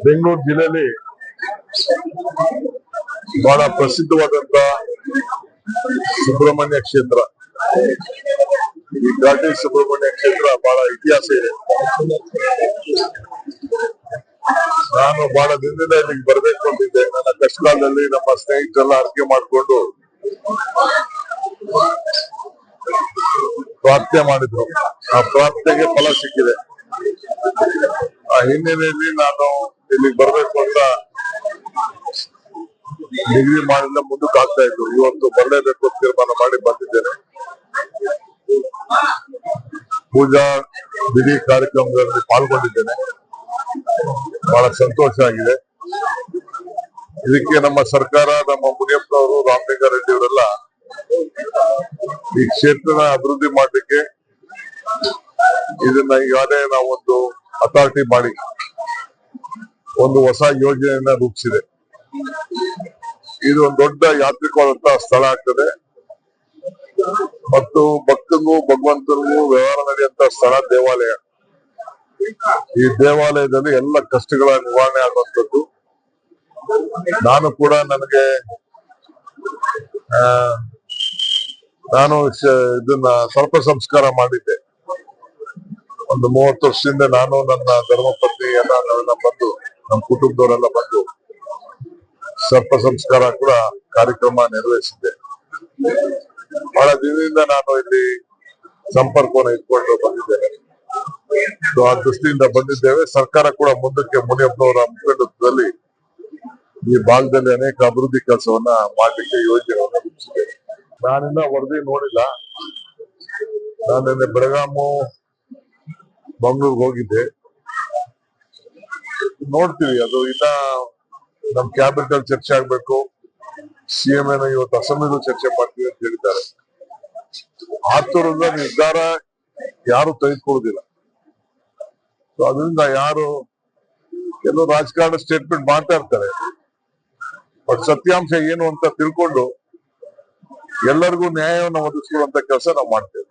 ಬೆಂಗಳೂರು ಜಿಲ್ಲೆಯಲ್ಲಿ ಬಹಳ ಪ್ರಸಿದ್ಧವಾದಂತ ಸುಬ್ರಹ್ಮಣ್ಯ ಕ್ಷೇತ್ರ, ಈ ಘಾಟಿ ಸುಬ್ರಹ್ಮಣ್ಯ ಕ್ಷೇತ್ರ ಬಹಳ ಇತಿಹಾಸ ಇದೆ. ನಾನು ಬಹಳ ದಿನದಿಂದ ಇಲ್ಲಿಗೆ ಬರ್ಬೇಕು ಅಂತಿದ್ದೆ. ನನ್ನ ಕಷ್ಟಕಾಲದಲ್ಲಿ ನಮ್ಮ ಸ್ನೇಹಿತರೆಲ್ಲ ಅರ್ಕೆ ಮಾಡಿಕೊಂಡು ಪ್ರಾರ್ಥನೆ ಮಾಡಿದ್ರು. ಆ ಪ್ರಾರ್ಥನೆಗೆ ಫಲ ಸಿಕ್ಕಿದೆ. ಆ ಹಿನ್ನೆಲೆಯಲ್ಲಿ ನಾನು ಇಲ್ಲಿಗೆ ಬರ್ಬೇಕು ಅಂತ ಡಿಗ್ರಿ ಮಾಡಿಲ್ಲ, ಮುಂದಕ್ಕೆ ಆಗ್ತಾ ಇತ್ತು. ಇವತ್ತು ಬರಲೇಬೇಕು ಅಂತ ತೀರ್ಮಾನ ಮಾಡಿ ಬಂದಿದ್ದೇನೆ. ಪೂಜಾ ಬಿಡಿ ಕಾರ್ಯಕ್ರಮದಲ್ಲಿ ಪಾಲ್ಗೊಂಡಿದ್ದೇನೆ. ಬಹಳ ಸಂತೋಷ ಆಗಿದೆ. ಇದಕ್ಕೆ ನಮ್ಮ ಸರ್ಕಾರ, ನಮ್ಮ ಮುನಿಯಪ್ಪನವರು, ರಾಮಲಿಂಗಾರೆಡ್ಡಿ ಅವರೆಲ್ಲ ಈ ಕ್ಷೇತ್ರನ ಅಭಿವೃದ್ಧಿ ಮಾಡಲಿಕ್ಕೆ ಇದನ್ನ ಈಗಾಗಲೇ ನಾವೊಂದು ಅಥಾರಿಟಿ ಮಾಡಿ ಒಂದು ಹೊಸ ಯೋಜನೆಯನ್ನ ರೂಪಿಸಿದೆ. ಇದು ಒಂದು ದೊಡ್ಡ ಯಾತ್ರಿಕವಾದಂತಹ ಸ್ಥಳ ಆಗ್ತದೆ ಮತ್ತು ಭಕ್ತರಿಗೂ ಭಗವಂತನಿಗೂ ವ್ಯವಹಾರ ನಡೆಯುವಂತಹ ಸ್ಥಳ ದೇವಾಲಯ. ಈ ದೇವಾಲಯದಲ್ಲಿ ಎಲ್ಲ ಕಷ್ಟಗಳ ನಿವಾರಣೆ ಆಗುವಂಥದ್ದು. ನಾನು ಕೂಡ ನಾನು ಇದನ್ನ ಸರ್ಪ ಸಂಸ್ಕಾರ ಮಾಡಿದ್ದೆ. ಒಂದು 30 ವರ್ಷದಿಂದ ನಾನು, ನನ್ನ ಧರ್ಮಪತ್ನಿ ನಾವೆಲ್ಲ ಬಂದು, ನಮ್ಮ ಕುಟುಂಬದವರೆಲ್ಲ ಬಂದು ಸರ್ಪ ಸಂಸ್ಕಾರ ಕೂಡ ಕಾರ್ಯಕ್ರಮ ನಿರ್ವಹಿಸಿದ್ದೆ. ಬಹಳ ದಿನದಿಂದ ನಾನು ಇಲ್ಲಿ ಸಂಪರ್ಕವನ್ನು ಇಟ್ಕೊಂಡು ಬಂದಿದ್ದೇನೆ. ಆ ದೃಷ್ಟಿಯಿಂದ ಬಂದಿದ್ದೇವೆ. ಸರ್ಕಾರ ಕೂಡ ಮುಂದಕ್ಕೆ ಮುನಿಯಪ್ಪನವರ ಮುಖಂಡತ್ವದಲ್ಲಿ ಈ ಭಾಗದಲ್ಲಿ ಅನೇಕ ಅಭಿವೃದ್ಧಿ ಕೆಲಸವನ್ನ ಮಾಡಲಿಕ್ಕೆ ಯೋಜನೆಯನ್ನು ರೂಪಿಸಿದ್ದೇವೆ. ನಾನಿನ್ನ ವರದಿ ನೋಡಿಲ್ಲ. ನಾನು ಬೆಳಗಾಮು, ಮಂಗಳೂರಿಗೆ ಹೋಗಿದ್ದೆ. ನೋಡ್ತೀವಿ. ಅದು ಇನ್ನ ನಮ್ ಕ್ಯಾಬಿನೆಟ್ ಅಲ್ಲಿ ಚರ್ಚೆ ಆಗ್ಬೇಕು. ಸಿಎಂ ಏನೋ ಇವತ್ತು ಅಸೆಂಬ್ಲಿಗೂ ಚರ್ಚೆ ಮಾಡ್ತೀವಿ ಅಂತ ಹೇಳಿದ್ದಾರೆ. ಆತುರದ ನಿರ್ಧಾರ ಯಾರು ತೆಗೆದುಕೊಳ್ಳುವುದಿಲ್ಲ. ಅದರಿಂದ ಕೆಲವು ರಾಜಕಾರಣ ಸ್ಟೇಟ್ಮೆಂಟ್ ಮಾಡ್ತಾ ಇರ್ತಾರೆ. ಬಟ್ ಸತ್ಯಾಂಶ ಏನು ಅಂತ ತಿಳ್ಕೊಂಡು ಎಲ್ಲರಿಗೂ ನ್ಯಾಯವನ್ನು ಒದಗಿಸುವಂತ ಕೆಲಸ ನಾವು ಮಾಡ್ತೇವೆ.